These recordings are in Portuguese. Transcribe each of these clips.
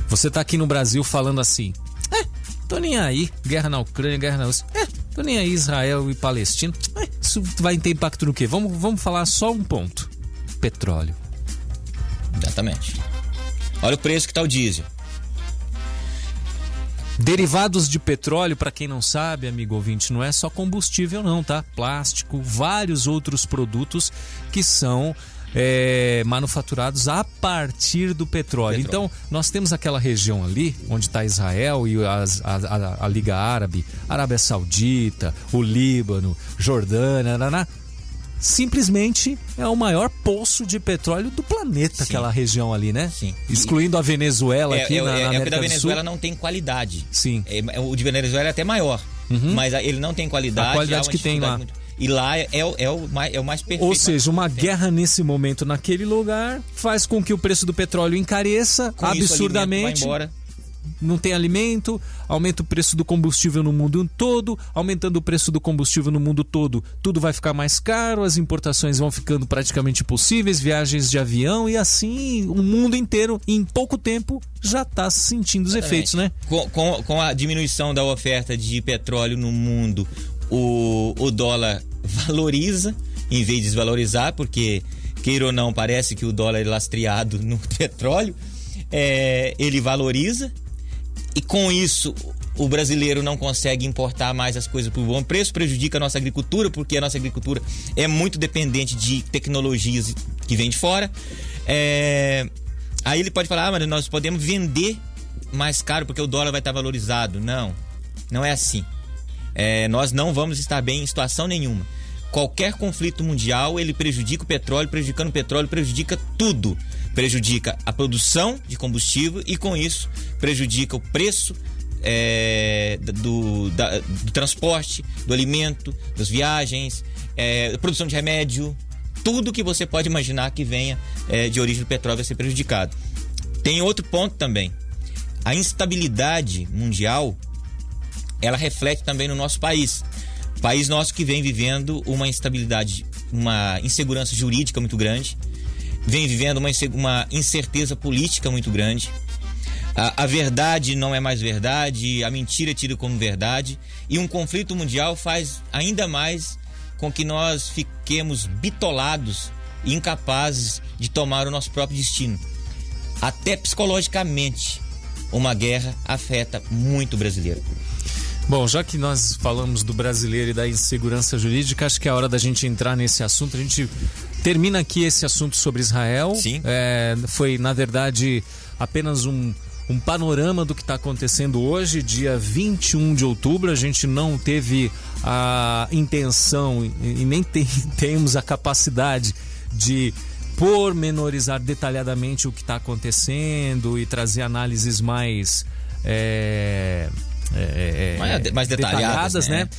Você tá aqui no Brasil falando assim: tô nem aí, guerra na Ucrânia, guerra na Rússia, tô nem aí, Israel e Palestina, isso vai ter impacto no quê? Vamos falar só um ponto: petróleo. Exatamente. Olha o preço que tá o diesel. Derivados de petróleo, para quem não sabe, amigo ouvinte, não é só combustível não, tá? Plástico, vários outros produtos que são manufaturados a partir do petróleo. Então, nós temos aquela região ali, onde está Israel e a Liga Árabe, Arábia Saudita, o Líbano, Jordânia, simplesmente é o maior poço de petróleo do planeta. Sim. Aquela região ali, né? Sim. Excluindo a Venezuela aqui na América do Sul. O da Venezuela não tem qualidade. Sim. O de Venezuela é até maior, mas ele não tem qualidade. A qualidade que tem lá. E lá é o mais perfeito. Ou seja, uma guerra nesse momento naquele lugar faz com que o preço do petróleo encareça absurdamente. Vai embora. Não tem alimento, aumenta o preço do combustível no mundo todo, aumentando o preço do combustível no mundo todo, tudo vai ficar mais caro, as importações vão ficando praticamente impossíveis, viagens de avião, e assim o mundo inteiro, em pouco tempo, já está sentindo os efeitos, né? Com a diminuição da oferta de petróleo no mundo, o dólar valoriza em vez de desvalorizar, porque, queira ou não, parece que o dólar é lastreado no petróleo, ele valoriza. E com isso, o brasileiro não consegue importar mais as coisas por bom preço, prejudica a nossa agricultura, porque a nossa agricultura é muito dependente de tecnologias que vêm de fora. Aí ele pode falar, mas nós podemos vender mais caro porque o dólar vai estar valorizado. Não é assim. Nós não vamos estar bem em situação nenhuma. Qualquer conflito mundial, ele prejudica o petróleo, prejudicando o petróleo, prejudica tudo. Prejudica a produção de combustível e, com isso, prejudica o preço do transporte, do alimento, das viagens, produção de remédio. Tudo que você pode imaginar que venha de origem do petróleo vai ser prejudicado. Tem outro ponto também. A instabilidade mundial, ela reflete também no nosso país. País nosso que vem vivendo uma instabilidade, uma insegurança jurídica muito grande, vem vivendo uma incerteza política muito grande. A verdade não é mais verdade, a mentira é tida como verdade, e um conflito mundial faz ainda mais com que nós fiquemos bitolados e incapazes de tomar o nosso próprio destino. Até psicologicamente, uma guerra afeta muito o brasileiro. Bom, já que nós falamos do brasileiro e da insegurança jurídica, acho que é a hora da gente entrar nesse assunto. A gente termina aqui esse assunto sobre Israel. Sim. Foi, na verdade, apenas um panorama do que está acontecendo hoje, dia 21 de outubro. A gente não teve a intenção e nem temos a capacidade de pormenorizar detalhadamente o que está acontecendo e trazer análises mais detalhadas, né?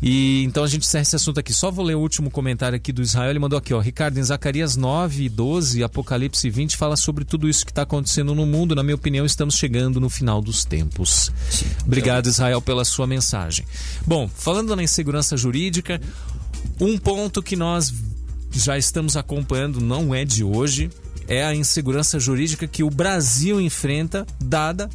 E então a gente encerra esse assunto aqui. Só vou ler o último comentário aqui do Israel. Ele mandou aqui, Ricardo, em Zacarias 9:12, Apocalipse 20 fala sobre tudo isso que está acontecendo no mundo. Na minha opinião, estamos chegando no final dos tempos. Sim. Obrigado, Israel, pela sua mensagem. Bom, falando na insegurança jurídica, um ponto que nós já estamos acompanhando, não é de hoje, é a insegurança jurídica que o Brasil enfrenta, dada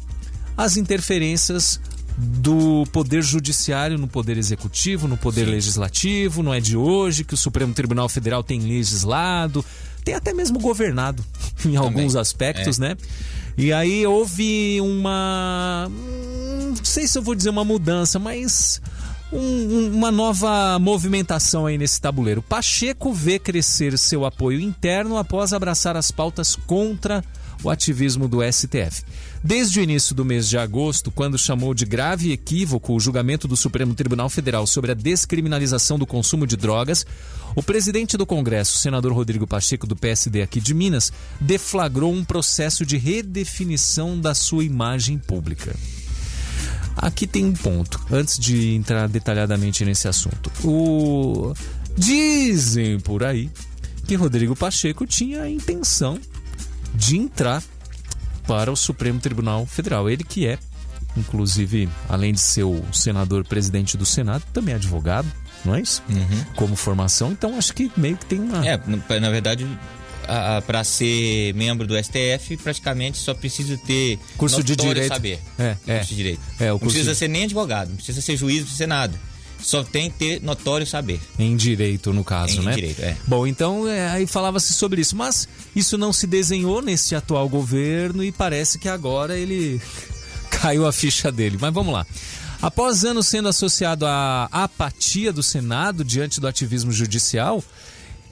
as interferências do Poder Judiciário no Poder Executivo, no Poder Legislativo. Não é de hoje que o Supremo Tribunal Federal tem legislado, tem até mesmo governado em alguns aspectos, né? E aí houve não sei se eu vou dizer uma mudança, mas uma nova movimentação aí nesse tabuleiro. Pacheco vê crescer seu apoio interno após abraçar as pautas contra o ativismo do STF. Desde o início do mês de agosto, quando chamou de grave equívoco o julgamento do Supremo Tribunal Federal sobre a descriminalização do consumo de drogas, o presidente do Congresso, senador Rodrigo Pacheco, do PSD aqui de Minas, deflagrou um processo de redefinição da sua imagem pública. Aqui tem um ponto, antes de entrar detalhadamente nesse assunto. Dizem por aí que Rodrigo Pacheco tinha a intenção de entrar para o Supremo Tribunal Federal. Ele que é, inclusive, além de ser o senador presidente do Senado, também é advogado, não é isso? Como formação, então acho que meio que tem uma... Na verdade, para ser membro do STF, praticamente só precisa ter curso de direito. Saber. Curso de direito. Não precisa ser nem advogado, não precisa ser juiz, não precisa ser nada. Só tem que ter notório saber. Em direito, no caso, né? Em direito, Bom, então aí falava-se sobre isso, mas isso não se desenhou nesse atual governo e parece que agora ele caiu a ficha dele. Mas vamos lá. Após anos sendo associado à apatia do Senado diante do ativismo judicial,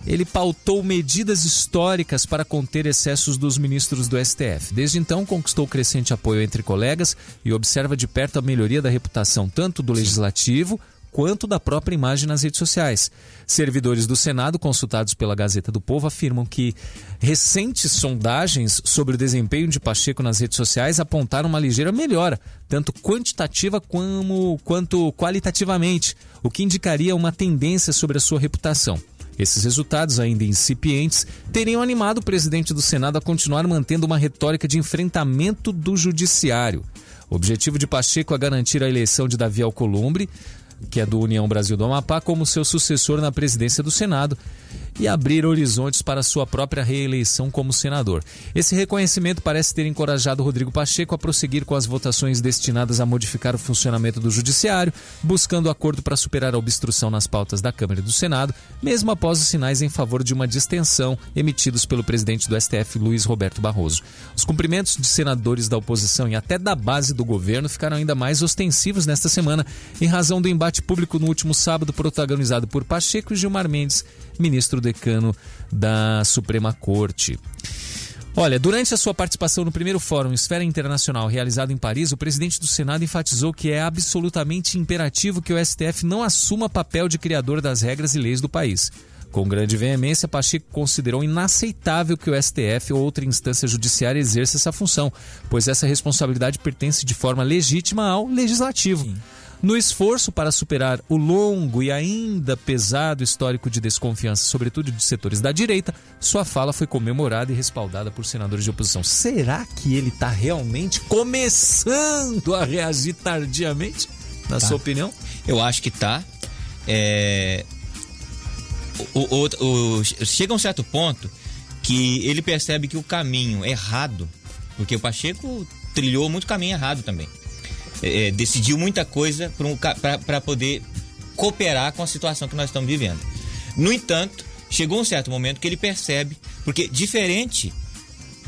ele pautou medidas históricas para conter excessos dos ministros do STF. Desde então, conquistou crescente apoio entre colegas e observa de perto a melhoria da reputação tanto do Legislativo quanto da própria imagem nas redes sociais. Servidores do Senado, consultados pela Gazeta do Povo, afirmam que recentes sondagens sobre o desempenho de Pacheco nas redes sociais apontaram uma ligeira melhora, tanto quantitativa quanto qualitativamente, o que indicaria uma tendência sobre a sua reputação. Esses resultados, ainda incipientes, teriam animado o presidente do Senado a continuar mantendo uma retórica de enfrentamento do judiciário. O objetivo de Pacheco é garantir a eleição de Davi Alcolumbre, que é do União Brasil do Amapá, como seu sucessor na presidência do Senado e abrir horizontes para sua própria reeleição como senador. Esse reconhecimento parece ter encorajado Rodrigo Pacheco a prosseguir com as votações destinadas a modificar o funcionamento do judiciário, buscando acordo para superar a obstrução nas pautas da Câmara e do Senado, mesmo após os sinais em favor de uma distensão emitidos pelo presidente do STF, Luiz Roberto Barroso. Os cumprimentos de senadores da oposição e até da base do governo ficaram ainda mais ostensivos nesta semana, em razão do embate público no último sábado protagonizado por Pacheco e Gilmar Mendes, ministro decano da Suprema Corte. Olha, durante a sua participação no primeiro Fórum Esfera Internacional realizado em Paris, o presidente do Senado enfatizou que é absolutamente imperativo que o STF não assuma papel de criador das regras e leis do país. Com grande veemência, Pacheco considerou inaceitável que o STF ou outra instância judiciária exerça essa função, pois essa responsabilidade pertence de forma legítima ao Legislativo. Sim. No esforço para superar o longo e ainda pesado histórico de desconfiança, sobretudo de setores da direita, sua fala foi comemorada e respaldada por senadores de oposição. Será que ele está realmente começando a reagir tardiamente, na sua opinião? Eu acho que está. Chega a um certo ponto que ele percebe que o caminho errado, porque o Pacheco trilhou muito caminho errado também. Decidiu muita coisa para poder cooperar com a situação que nós estamos vivendo. No entanto, chegou um certo momento que ele percebe, porque diferente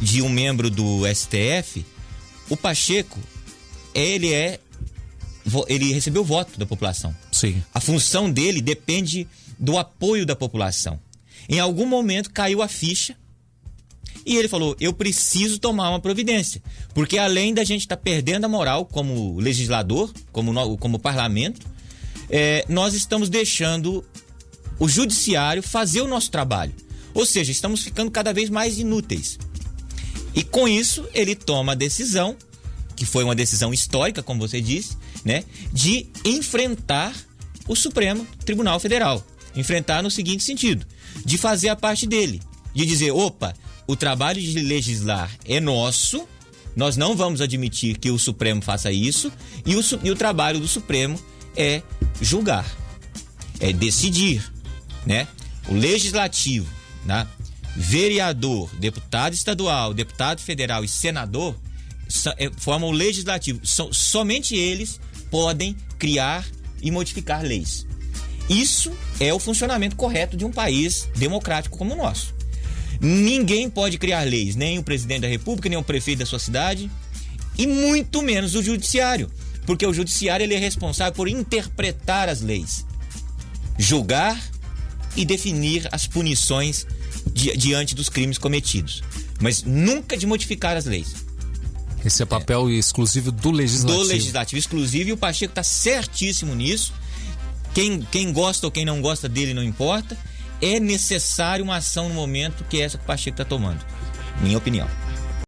de um membro do STF, o Pacheco, ele recebeu o voto da população. Sim. A função dele depende do apoio da população. Em algum momento caiu a ficha e ele falou, eu preciso tomar uma providência, porque além da gente estar perdendo a moral como legislador, como parlamento, nós estamos deixando o judiciário fazer o nosso trabalho. Ou seja, estamos ficando cada vez mais inúteis. E com isso, ele toma a decisão, que foi uma decisão histórica, como você disse, né, de enfrentar o Supremo Tribunal Federal. Enfrentar no seguinte sentido, de fazer a parte dele, de dizer, opa, o trabalho de legislar é nosso, nós não vamos admitir que o Supremo faça isso, e o trabalho do Supremo é julgar, é decidir, né? O legislativo, né? Vereador, deputado estadual, deputado federal e senador formam o legislativo. Somente eles podem criar e modificar leis. Isso é o funcionamento correto de um país democrático como o nosso. Ninguém pode criar leis, nem o presidente da República, nem o prefeito da sua cidade, e muito menos o judiciário, porque o judiciário ele é responsável por interpretar as leis, julgar e definir as punições diante dos crimes cometidos, mas nunca de modificar as leis. Esse é papel exclusivo do Legislativo. Do Legislativo exclusivo, e o Pacheco está certíssimo nisso. Quem gosta ou quem não gosta dele não importa. É necessário uma ação no momento que é essa que o Pacheco está tomando, minha opinião.